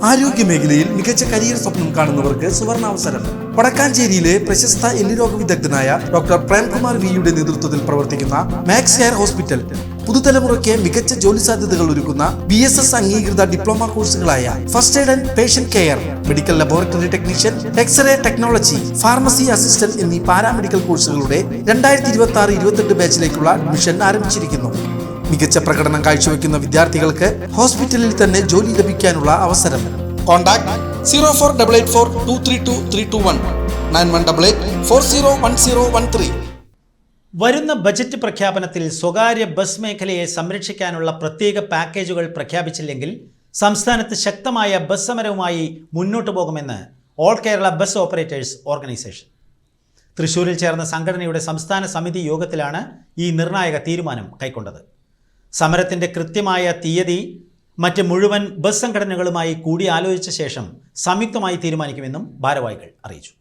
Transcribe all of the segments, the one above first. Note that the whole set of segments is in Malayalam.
ആരോഗ്യമേഖലയിൽ മികച്ച കരിയർ സ്വപ്നം കാണുന്നവർക്ക് സുവർണാവസരം. വടക്കാഞ്ചേരിയിലെ പ്രശസ്ത എല്ലുരോഗ വിദഗ്ധനായ ഡോക്ടർ പ്രേംകുമാർ വിയുടെ നേതൃത്വത്തിൽ പ്രവർത്തിക്കുന്ന മാക്സ് കെയർ ഹോസ്പിറ്റൽ പുതുതലമുറയ്ക്ക് മികച്ച ജോലി സാധ്യതകൾ ഒരുക്കുന്ന BSS അംഗീകൃത ഡിപ്ലോമ കോഴ്സുകളായ first aid and patient care, medical laboratory technician, x-ray technology, pharmacy assistant എന്നീ പാരാമെഡിക്കൽ കോഴ്സുകളുടെ 2026-28 ബാച്ചിലേക്കുള്ള അഡ്മിഷൻ ആരംഭിച്ചിരിക്കുന്നു. മികച്ച പ്രകടനം കാഴ്ചവെക്കുന്ന വിദ്യാർത്ഥികൾക്ക് ഹോസ്പിറ്റലിൽ തന്നെ ജോലി ലഭിക്കാനുള്ള അവസരം. കോൺടാക്ട് 0488423231 9188401013. വരുന്ന ബജറ്റ് പ്രഖ്യാപനത്തിൽ സ്വകാര്യ ബസ് മേഖലയെ സംരക്ഷിക്കാനുള്ള പ്രത്യേക പാക്കേജുകൾ പ്രഖ്യാപിച്ചില്ലെങ്കിൽ സംസ്ഥാനത്ത് ശക്തമായ ബസ് സമരവുമായി മുന്നോട്ടു പോകുമെന്ന് all Kerala bus operators organisation. തൃശ്ശൂരിൽ ചേർന്ന സംഘടനയുടെ സംസ്ഥാന സമിതി യോഗത്തിലാണ് ഈ നിർണായക തീരുമാനം കൈക്കൊണ്ടത്. സമരത്തിൻ്റെ കൃത്യമായ തീയതി മറ്റ് മുഴുവൻ ബസ് സംഘടനകളുമായി കൂടിയാലോചിച്ച ശേഷം സംയുക്തമായി തീരുമാനിക്കുമെന്നും ഭാരവാഹികൾ അറിയിച്ചു.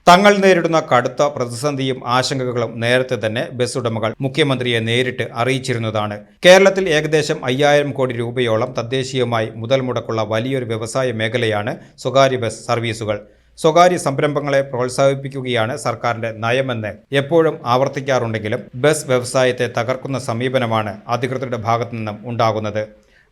തങ്ങൾ നേരിടുന്ന കടുത്ത പ്രതിസന്ധിയും ആശങ്കകളും നേരത്തെ തന്നെ ബസ് ഉടമകൾ മുഖ്യമന്ത്രിയെ നേരിട്ട് അറിയിച്ചിരുന്നതാണ്. കേരളത്തിൽ ഏകദേശം 5000 കോടി രൂപയോളം തദ്ദേശീയമായി മുതൽ മുടക്കുള്ള വലിയൊരു വ്യവസായ മേഖലയാണ് സ്വകാര്യ ബസ് സർവീസുകൾ. സ്വകാര്യ സംരംഭങ്ങളെ പ്രോത്സാഹിപ്പിക്കുകയാണ് സർക്കാരിന്റെ നയമെന്ന് എപ്പോഴും ആവർത്തിക്കാറുണ്ടെങ്കിലും ബസ് വ്യവസായത്തെ തകർക്കുന്ന സമീപനമാണ് അധികൃതരുടെ ഭാഗത്തു നിന്നും ഉണ്ടാകുന്നത്.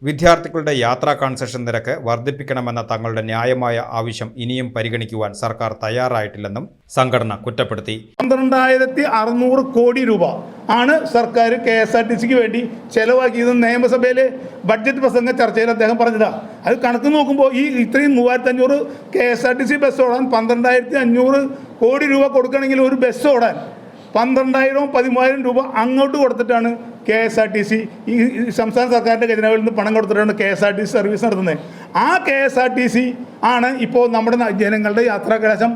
വിദ്യാർത്ഥികളുടെ യാത്രാ കൺസെഷൻ നിരക്ക് വർദ്ധിപ്പിക്കണമെന്ന തങ്ങളുടെ ന്യായമായ ആവശ്യം ഇനിയും പരിഗണിക്കുവാൻ സർക്കാർ തയ്യാറായിട്ടില്ലെന്നും സംഘടന കുറ്റപ്പെടുത്തി. 12,600 കോടി രൂപ ആണ് സർക്കാർ KSRTCക്ക് വേണ്ടി ചെലവാക്കിയത്. നിയമസഭയിലെ ബഡ്ജറ്റ് പ്രസംഗ ചർച്ചയിൽ അദ്ദേഹം പറഞ്ഞതാണ്. അത് കണക്ക് നോക്കുമ്പോൾ ഈ ഇത്രയും 3500 KSRTC ബസ് ഓടാൻ 12,500 കോടി രൂപ കൊടുക്കണമെങ്കിൽ ഒരു ബസ് ഓടാൻ 12,000-13,000 രൂപ അങ്ങോട്ട് കൊടുത്തിട്ടാണ് KSRTC ഈ സംസ്ഥാന സർക്കാരിൻ്റെ ഖജനാവിൽ നിന്ന് പണം കൊടുത്തിട്ടാണ് KSRTC സർവീസ് നടത്തുന്നത്. ആ KSRTC ആണ് ഇപ്പോൾ നമ്മുടെ ജനങ്ങളുടെ യാത്രാക്ലേശം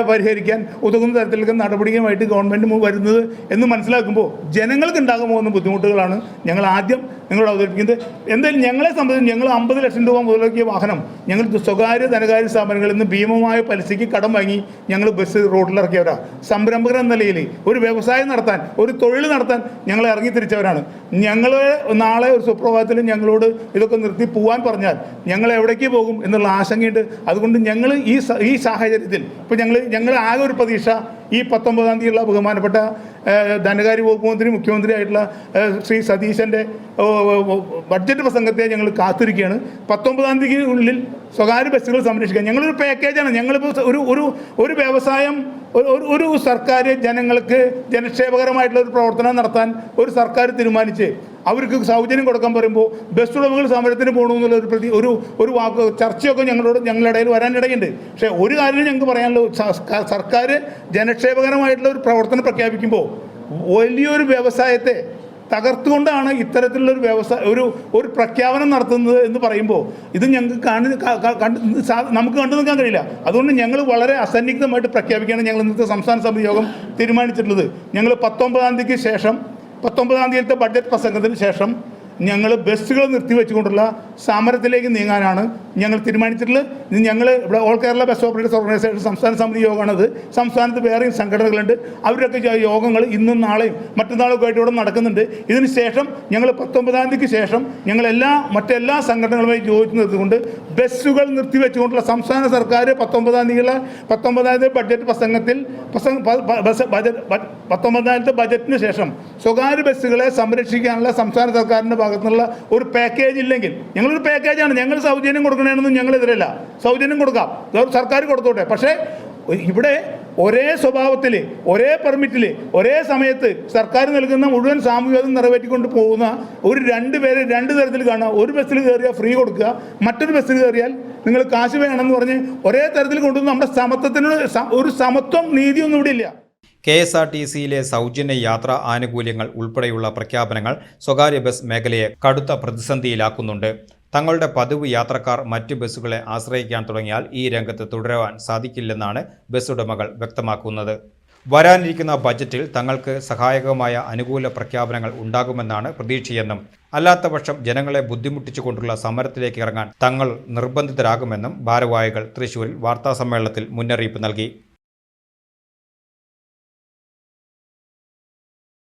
പരിഹരിക്കാൻ ഉതകുന്ന തരത്തിലുള്ള നടപടിയുമായിട്ട് ഗവൺമെൻറ് വരുന്നത് എന്ന് മനസ്സിലാക്കുമ്പോൾ ജനങ്ങൾക്ക് ഉണ്ടാകാൻ പോകുന്ന ബുദ്ധിമുട്ടുകളാണ് ഞങ്ങൾ ആദ്യം നിങ്ങളോട് അവതരിപ്പിക്കുന്നത്. എന്തായാലും ഞങ്ങളെ സംബന്ധിച്ച് ഞങ്ങൾ 50 ലക്ഷം രൂപ മുതലാക്കിയ വാഹനം ഞങ്ങൾ സ്വകാര്യ ധനകാര്യ സ്ഥാപനങ്ങളിൽ നിന്ന് ഭീമമായ പലിശയ്ക്ക് കടം വാങ്ങി ഞങ്ങൾ ബസ് റോഡിലിറക്കിയവരാണ്. സംരംഭകർ എന്ന നിലയിൽ ഒരു വ്യവസായം നടത്താൻ, ഒരു തൊഴിൽ നടത്താൻ ഞങ്ങൾ ഇറങ്ങി തിരിച്ചവരാണ്. ഞങ്ങൾ നാളെ ഒരു സുപ്രഭാതത്തിൽ ഞങ്ങളോട് ഇതൊക്കെ നിർത്തി പോകാൻ പറഞ്ഞാൽ ഞങ്ങൾ എവിടേക്ക് പോകും എന്നുള്ള ആശങ്കയുണ്ട്. അതുകൊണ്ട് ഞങ്ങൾ ഈ സാഹചര്യത്തിൽ ഇപ്പോൾ ഞങ്ങൾ ആകെ ഒരു പ്രതീക്ഷ ഈ 19-ാം തീയതിയുള്ള ബഹുമാനപ്പെട്ട ധനകാര്യ വകുപ്പ് മന്ത്രി മുഖ്യമന്ത്രി ആയിട്ടുള്ള ശ്രീ സതീശൻ്റെ ബഡ്ജറ്റ് പ്രസംഗത്തെ ഞങ്ങൾ കാത്തിരിക്കുകയാണ്. 19-ാം തീയതിക്കുള്ളിൽ സ്വകാര്യ ബസ്സുകൾ സംരക്ഷിക്കാൻ ഞങ്ങളൊരു പാക്കേജാണ്. ഞങ്ങളിപ്പോൾ ഒരു വ്യവസായം ഒരു സർക്കാർ ജനങ്ങൾക്ക് ജനക്ഷേമകരമായിട്ടുള്ള ഒരു പ്രവർത്തനം നടത്താൻ ഒരു സർക്കാർ തീരുമാനിച്ച് അവർക്ക് സൗജന്യം കൊടുക്കാൻ പറയുമ്പോൾ ബസ് ഉടമകൾ സമരത്തിന് പോകണമെന്നുള്ള ഒരു വാക്ക് ചർച്ചയൊക്കെ ഞങ്ങളുടെ ഇടയിൽ വരാനിടയുണ്ട്. പക്ഷേ ഒരു കാര്യം ഞങ്ങൾക്ക് പറയാനുള്ളത്, സർക്കാർ ജനക്ഷേമകരമായിട്ടുള്ള ഒരു പ്രവർത്തനം പ്രഖ്യാപിക്കുമ്പോൾ വലിയൊരു വ്യവസായത്തെ തകർത്തുകൊണ്ടാണ് ഇത്തരത്തിലുള്ളൊരു ഒരു പ്രഖ്യാപനം നടത്തുന്നത് എന്ന് പറയുമ്പോൾ ഇത് ഞങ്ങൾക്ക് നമുക്ക് കണ്ടു നിൽക്കാൻ കഴിയില്ല. അതുകൊണ്ട് ഞങ്ങൾ വളരെ അസന്നിഗ്ധമായിട്ട് പ്രഖ്യാപിക്കുകയാണ് ഞങ്ങൾ ഇന്നത്തെ സംസ്ഥാന സമിതി യോഗം തീരുമാനിച്ചിട്ടുള്ളത്. ഞങ്ങൾ 19-ാം തീയതിക്ക് ശേഷം 19-ാം തീയതിയിലത്തെ ബഡ്ജറ്റ് പ്രസംഗത്തിന് ശേഷം ഞങ്ങൾ ബസ്സുകൾ നിർത്തിവെച്ചുകൊണ്ടുള്ള സമരത്തിലേക്ക് നീങ്ങാനാണ് ഞങ്ങൾ തീരുമാനിച്ചിട്ടുള്ളത്. ഇത് ഞങ്ങൾ ഇവിടെ all Kerala bus operators organisation സംസ്ഥാന സമിതി യോഗമാണത്. സംസ്ഥാനത്ത് വേറെയും സംഘടനകളുണ്ട്. അവരൊക്കെ യോഗങ്ങൾ ഇന്നും നാളെയും മറ്റന്നാളൊക്കെ ആയിട്ട് ഇവിടെ നടക്കുന്നുണ്ട്. ഇതിന് ശേഷം ഞങ്ങൾ 19-ാം തീയതിക്ക് ശേഷം ഞങ്ങൾ മറ്റെല്ലാ സംഘടനകളുമായി യോജിച്ച് നിർത്തിക്കൊണ്ട് ബസ്സുകൾ നിർത്തിവെച്ചുകൊണ്ടുള്ള സംസ്ഥാന സർക്കാർ 19-ാം തീയതി ബഡ്ജറ്റ് പ്രസംഗത്തിൽ 19-ാമത്തെ ബജറ്റിന് ശേഷം സ്വകാര്യ ബസ്സുകളെ സംരക്ഷിക്കാനുള്ള സംസ്ഥാന സർക്കാരിൻ്റെ ഭാഗത്തുനിന്നുള്ള ഒരു പാക്കേജ് ഇല്ലെങ്കിൽ ഞങ്ങളൊരു പാക്കേജാണ്. ഞങ്ങൾ സൗജന്യം കൊടുക്കണമെന്നൊന്നും ഞങ്ങളെതിരല്ല. സൗജന്യം കൊടുക്കാം, സർക്കാർ കൊടുത്തോട്ടെ. പക്ഷേ ഇവിടെ ഒരേ സ്വഭാവത്തിൽ, ഒരേ പെർമിറ്റിൽ, ഒരേ സമയത്ത് സർക്കാർ നൽകുന്ന മുഴുവൻ സാമൂഹികത നിറവേറ്റിക്കൊണ്ട് പോകുന്ന ഒരു 2 പേരെ 2 തരത്തിൽ കാണുക. ഒരു ബസ്സിൽ കയറിയാൽ ഫ്രീ കൊടുക്കുക, മറ്റൊരു ബസ്സിൽ കയറിയാൽ നിങ്ങൾ കാശ് വേണമെന്ന് പറഞ്ഞ് ഒരേ തരത്തിൽ കൊണ്ടുവന്ന് നമ്മുടെ സമത്വത്തിനോട് ഒരു സമത്വം നീതിയൊന്നും ഇവിടെ ഇല്ല. KSRTCയിലെ സൗജന്യ യാത്രാ ആനുകൂല്യങ്ങൾ ഉൾപ്പെടെയുള്ള പ്രഖ്യാപനങ്ങൾ സ്വകാര്യ ബസ് മേഖലയെ കടുത്ത പ്രതിസന്ധിയിലാക്കുന്നുണ്ട്. തങ്ങളുടെ പതിവ് യാത്രക്കാർ മറ്റ് ബസ്സുകളെ ആശ്രയിക്കാൻ തുടങ്ങിയാൽ ഈ രംഗത്ത് തുടരുവാൻ സാധിക്കില്ലെന്നാണ് ബസ് ഉടമകൾ വ്യക്തമാക്കുന്നത്. വരാനിരിക്കുന്ന ബജറ്റിൽ തങ്ങൾക്ക് സഹായകമായ അനുകൂല പ്രഖ്യാപനങ്ങൾ ഉണ്ടാകുമെന്നാണ് പ്രതീക്ഷയെന്നും അല്ലാത്തപക്ഷം ജനങ്ങളെ ബുദ്ധിമുട്ടിച്ചുകൊണ്ടുള്ള സമരത്തിലേക്ക് ഇറങ്ങാൻ തങ്ങൾ നിർബന്ധിതരാകുമെന്നും ഭാരവാഹികൾ തൃശ്ശൂരിൽ വാർത്താസമ്മേളനത്തിൽ മുന്നറിയിപ്പ് നൽകി.